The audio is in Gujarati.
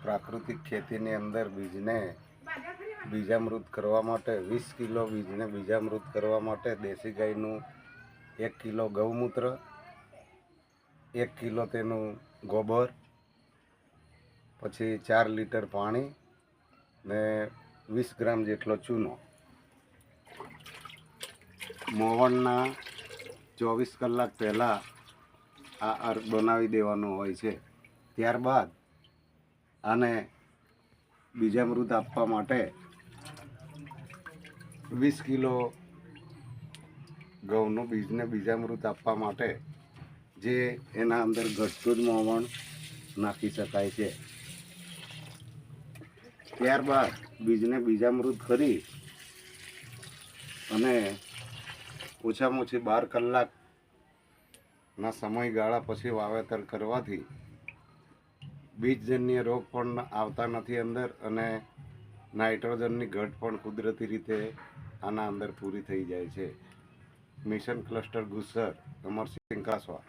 પ્રાકૃતિક ખેતીની અંદર બીજને બીજામૃત કરવા માટે 20 કિલો બીજને બીજામૃત કરવા માટે દેશી ગાયનું 1 કિલો ગૌમૂત્ર, 1 કિલો તેનું ગોબર, પછી 4 લીટર પાણી ને 20 ગ્રામ જેટલો ચૂનો મોવણના 24 કલાક પહેલાં આ અર્ક બનાવી દેવાનો હોય છે। ત્યારબાદ આને બીજામૃત આપવા માટે 20 કિલો ઘઉંનું બીજને બીજામૃત આપવા માટે જે એના અંદર ઘટતું જ મોવણ નાખી શકાય છે। ત્યારબાદ બીજને બીજામૃત કરી અને ઓછામાં ઓછી 12 કલાકના સમયગાળા પછી વાવેતર કરવાથી બીજજન્ય રોગ પણ આવતા નથી અંદર, અને નાઇટ્રોજનની ઘટ પણ કુદરતી રીતે આના અંદર પૂરી થઈ જાય છે। Mission cluster Gujsar, Amarsingh કાસવા।